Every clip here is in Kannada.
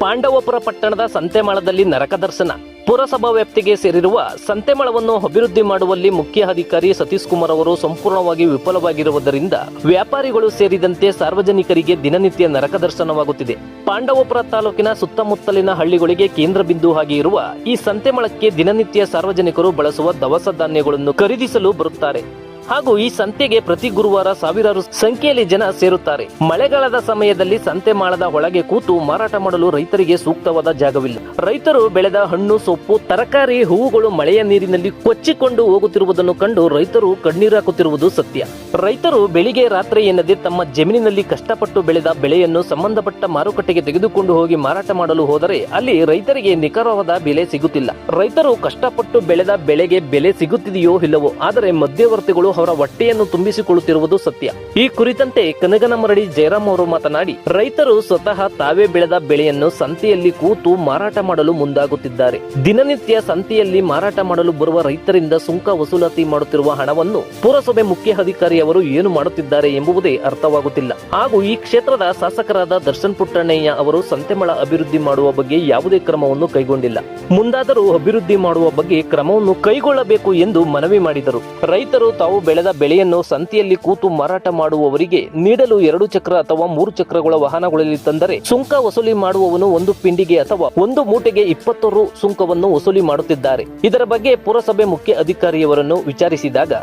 ಪಾಂಡವಪುರ ಪಟ್ಟಣದ ಸಂತೆಮಾಳದಲ್ಲಿ ನರಕ ದರ್ಶನ. ಪುರಸಭಾ ವ್ಯಾಪ್ತಿಗೆ ಸೇರಿರುವ ಸಂತೆಮಾಳವನ್ನು ಅಭಿವೃದ್ಧಿ ಮಾಡುವಲ್ಲಿ ಮುಖ್ಯ ಅಧಿಕಾರಿ ಸತೀಶ್ ಕುಮಾರ್ ಅವರು ಸಂಪೂರ್ಣವಾಗಿ ವಿಫಲವಾಗಿರುವುದರಿಂದ ವ್ಯಾಪಾರಿಗಳು ಸೇರಿದಂತೆ ಸಾರ್ವಜನಿಕರಿಗೆ ದಿನನಿತ್ಯ ನರಕ ದರ್ಶನವಾಗುತ್ತಿದೆ. ಪಾಂಡವಪುರ ತಾಲೂಕಿನ ಸುತ್ತಮುತ್ತಲಿನ ಹಳ್ಳಿಗಳಿಗೆ ಕೇಂದ್ರ ಬಿಂದು ಆಗಿ ಇರುವ ಈ ಸಂತೆಮಾಳಕ್ಕೆ ದಿನನಿತ್ಯ ಸಾರ್ವಜನಿಕರು ಬಳಸುವ ದವಸ ಧಾನ್ಯಗಳನ್ನು ಖರೀದಿಸಲು ಬರುತ್ತಾರೆ. ಹಾಗೂ ಈ ಸಂತೆಗೆ ಪ್ರತಿ ಗುರುವಾರ ಸಾವಿರಾರು ಸಂಖ್ಯೆಯಲ್ಲಿ ಜನ ಸೇರುತ್ತಾರೆ. ಮಳೆಗಾಲದ ಸಮಯದಲ್ಲಿ ಸಂತೆಮಾಳದ ಒಳಗೆ ಕೂತು ಮಾರಾಟ ಮಾಡಲು ರೈತರಿಗೆ ಸೂಕ್ತವಾದ ಜಾಗವಿಲ್ಲ. ರೈತರು ಬೆಳೆದ ಹಣ್ಣು, ಸೊಪ್ಪು, ತರಕಾರಿ, ಹೂವುಗಳು ಮಳೆಯ ನೀರಿನಲ್ಲಿ ಕೊಚ್ಚಿಕೊಂಡು ಹೋಗುತ್ತಿರುವುದನ್ನು ಕಂಡು ರೈತರು ಕಣ್ಣೀರಾಕುತ್ತಿರುವುದು ಸತ್ಯ. ರೈತರು ಬೆಳಿಗ್ಗೆ ರಾತ್ರಿ ಎನ್ನದೆ ತಮ್ಮ ಜಮೀನಿನಲ್ಲಿ ಕಷ್ಟಪಟ್ಟು ಬೆಳೆದ ಬೆಳೆಯನ್ನು ಸಂಬಂಧಪಟ್ಟ ಮಾರುಕಟ್ಟೆಗೆ ತೆಗೆದುಕೊಂಡು ಹೋಗಿ ಮಾರಾಟ ಮಾಡಲು ಹೋದರೆ ಅಲ್ಲಿ ರೈತರಿಗೆ ನಿಖರವಾದ ಬೆಲೆ ಸಿಗುತ್ತಿಲ್ಲ. ರೈತರು ಕಷ್ಟಪಟ್ಟು ಬೆಳೆದ ಬೆಳೆಗೆ ಬೆಲೆ ಸಿಗುತ್ತಿದೆಯೋ ಇಲ್ಲವೋ, ಆದರೆ ಮಧ್ಯವರ್ತಿಗಳು ಅವರ ಹೊಟ್ಟೆಯನ್ನು ತುಂಬಿಸಿಕೊಳ್ಳುತ್ತಿರುವುದು ಸತ್ಯ. ಈ ಕುರಿತಂತೆ ಕನಗನಮರಡಿ ಜಯರಾಮ್ ಅವರು ಮಾತನಾಡಿ, ರೈತರು ಸ್ವತಃ ತಾವೇ ಬೆಳೆದ ಬೆಳೆಯನ್ನು ಸಂತೆಯಲ್ಲಿ ಕೂತು ಮಾರಾಟ ಮಾಡಲು ಮುಂದಾಗುತ್ತಿದ್ದಾರೆ. ದಿನನಿತ್ಯ ಸಂತೆಯಲ್ಲಿ ಮಾರಾಟ ಮಾಡಲು ಬರುವ ರೈತರಿಂದ ಸುಂಕ ವಸೂಲಾತಿ ಮಾಡುತ್ತಿರುವ ಹಣವನ್ನು ಪುರಸಭೆ ಮುಖ್ಯ ಅಧಿಕಾರಿಯವರು ಏನು ಮಾಡುತ್ತಿದ್ದಾರೆ ಎಂಬುದೇ ಅರ್ಥವಾಗುತ್ತಿಲ್ಲ. ಹಾಗೂ ಈ ಕ್ಷೇತ್ರದ ಶಾಸಕರಾದ ದರ್ಶನ್ ಪುಟ್ಟಣ್ಣಯ್ಯ ಅವರು ಸಂತೆಮಾಳ ಅಭಿವೃದ್ಧಿ ಮಾಡುವ ಬಗ್ಗೆ ಯಾವುದೇ ಕ್ರಮವನ್ನು ಕೈಗೊಂಡಿಲ್ಲ. ಮುಂದಾದರೂ ಅಭಿವೃದ್ಧಿ ಮಾಡುವ ಬಗ್ಗೆ ಕ್ರಮವನ್ನು ಕೈಗೊಳ್ಳಬೇಕು ಎಂದು ಮನವಿ ಮಾಡಿದರು. ರೈತರು ತಾವು ಬೆಳೆದ ಬೆಳೆಯನ್ನು ಸಂತೆಯಲ್ಲಿ ಕೂತು ಮಾರಾಟ ಮಾಡುವವರಿಗೆ ನೀಡಲು 2 ಚಕ್ರ ಅಥವಾ 3 ಚಕ್ರಗಳ ವಾಹನಗಳಲ್ಲಿ ತಂದರೆ ಸುಂಕ ವಸೂಲಿ ಮಾಡುವವನು ಒಂದು ಪಿಂಡಿಗೆ ಅಥವಾ ಒಂದು ಮೂಟೆಗೆ 20 ರು ಸುಂಕವನ್ನು ವಸೂಲಿ ಮಾಡುತ್ತಿದ್ದಾರೆ. ಇದರ ಬಗ್ಗೆ ಪುರಸಭೆ ಮುಖ್ಯ ಅಧಿಕಾರಿಯವರನ್ನು ವಿಚಾರಿಸಿದಾಗ,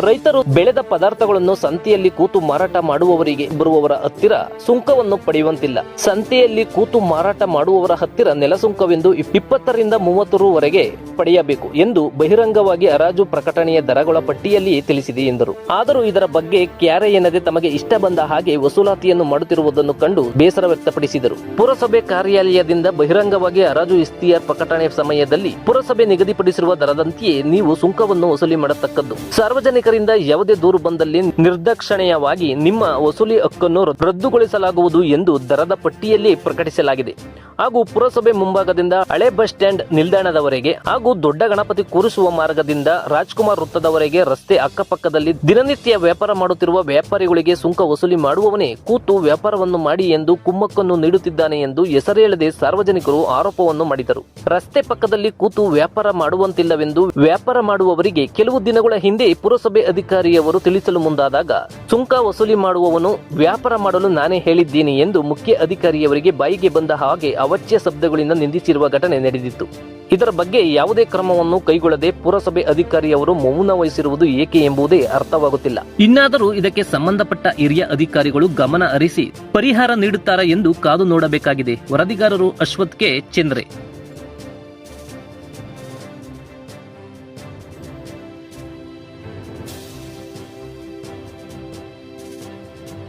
ರೈತರು ಬೆಳೆದ ಪದಾರ್ಥಗಳನ್ನು ಸಂತೆಯಲ್ಲಿ ಕೂತು ಮಾರಾಟ ಮಾಡುವವರಿಗೆ ಬರುವವರ ಹತ್ತಿರ ಸುಂಕವನ್ನು ಪಡೆಯುವಂತಿಲ್ಲ. ಸಂತೆಯಲ್ಲಿ ಕೂತು ಮಾರಾಟ ಮಾಡುವವರ ಹತ್ತಿರ ನೆಲಸುಂಕವೆಂದು 20 ರಿಂದ 30 ರು ವರೆಗೆ ಪಡೆಯಬೇಕು ಎಂದು ಬಹಿರಂಗವಾಗಿ ಹರಾಜು ಪ್ರಕಟಣೆಯ ದರಗಳ ಪಟ್ಟಿಯಲ್ಲಿ ತಿಳಿಸಿದೆ ಎಂದರು. ಆದರೂ ಇದರ ಬಗ್ಗೆ ಕ್ಯಾರೆ ಎನ್ನದೆ ತಮಗೆ ಇಷ್ಟ ಬಂದ ಹಾಗೆ ವಸೂಲಾತಿಯನ್ನು ಮಾಡುತ್ತಿರುವುದನ್ನು ಕಂಡು ಬೇಸರ ವ್ಯಕ್ತಪಡಿಸಿದರು. ಪುರಸಭೆ ಕಾರ್ಯಾಲಯದಿಂದ ಬಹಿರಂಗವಾಗಿ ಹರಾಜು ಇಸ್ತಿಯಾರ್ ಪ್ರಕಟಣೆ ಸಮಯದಲ್ಲಿ ಪುರಸಭೆ ನಿಗದಿಪಡಿಸಿರುವ ದರದಂತೆಯೇ ನೀವು ಸುಂಕವನ್ನು ವಸೂಲಿ ಮಾಡತಕ್ಕದ್ದು. ಸಾರ್ವಜನಿಕರಿಂದ ಯಾವುದೇ ದೂರು ಬಂದಲ್ಲಿ ನಿರ್ದಾಕ್ಷಿಣ್ಯವಾಗಿ ನಿಮ್ಮ ವಸೂಲಿ ಹಕ್ಕನ್ನು ರದ್ದುಗೊಳಿಸಲಾಗುವುದು ಎಂದು ದರದ ಪಟ್ಟಿಯಲ್ಲಿ ಪ್ರಕಟಿಸಲಾಗಿದೆ. ಹಾಗೂ ಪುರಸಭೆ ಮುಂಭಾಗದಿಂದ ಹಳೆ ಬಸ್ ಸ್ಟ್ಯಾಂಡ್ ನಿಲ್ದಾಣದವರೆಗೆ ಹಾಗೂ ದೊಡ್ಡ ಗಣಪತಿ ಕೂರಿಸುವ ಮಾರ್ಗದಿಂದ ರಾಜ್ಕುಮಾರ್ ವೃತ್ತದವರೆಗೆ ರಸ್ತೆ ಅಕ್ಕಪಕ್ಕದಲ್ಲಿ ದಿನನಿತ್ಯ ವ್ಯಾಪಾರ ಮಾಡುತ್ತಿರುವ ವ್ಯಾಪಾರಿಗಳಿಗೆ ಸುಂಕ ವಸೂಲಿ ಮಾಡುವವನೇ ಕೂತು ವ್ಯಾಪಾರವನ್ನು ಮಾಡಿ ಎಂದು ಕುಮ್ಮಕ್ಕನ್ನು ನೀಡುತ್ತಿದ್ದಾನೆ ಎಂದು ಹೆಸರೇಳದೆ ಸಾರ್ವಜನಿಕರು ಆರೋಪವನ್ನು ಮಾಡಿದರು. ರಸ್ತೆ ಪಕ್ಕದಲ್ಲಿ ಕೂತು ವ್ಯಾಪಾರ ಮಾಡುವಂತಿಲ್ಲವೆಂದು ವ್ಯಾಪಾರ ಮಾಡುವವರಿಗೆ ಕೆಲವು ದಿನಗಳ ಹಿಂದೆ ಪುರಸಭೆ ಅಧಿಕಾರಿಯವರು ತಿಳಿಸಲು ಮುಂದಾದಾಗ, ಸುಂಕ ವಸೂಲಿ ಮಾಡುವವನು ವ್ಯಾಪಾರ ಮಾಡಲು ನಾನೇ ಹೇಳಿದ್ದೀನಿ ಎಂದು ಮುಖ್ಯ ಅಧಿಕಾರಿಯವರಿಗೆ ಬಾಯಿಗೆ ಬಂದ ಹಾಗೆ ಅವಾಚ್ಯ ಶಬ್ದಗಳಿಂದ ನಿಂದಿಸಿರುವ ಘಟನೆ ನಡೆದಿತ್ತು. ಇದರ ಬಗ್ಗೆ ಯಾವುದೇ ಕ್ರಮವನ್ನು ಕೈಗೊಳ್ಳದೆ ಪುರಸಭೆ ಅಧಿಕಾರಿಯವರು ಮೌನ ವಹಿಸಿರುವುದು ಏಕೆ ಎಂಬುದೇ ಅರ್ಥವಾಗುತ್ತಿಲ್ಲ. ಇನ್ನಾದರೂ ಇದಕ್ಕೆ ಸಂಬಂಧಪಟ್ಟ ಹಿರಿಯ ಅಧಿಕಾರಿಗಳು ಗಮನ ಹರಿಸಿ ಪರಿಹಾರ ನೀಡುತ್ತಾರಾ ಎಂದು ಕಾದು ನೋಡಬೇಕಾಗಿದೆ. ವರದಿಗಾರರು ಅಶ್ವಥ್ ಕೆ, ಚಂದ್ರೆ.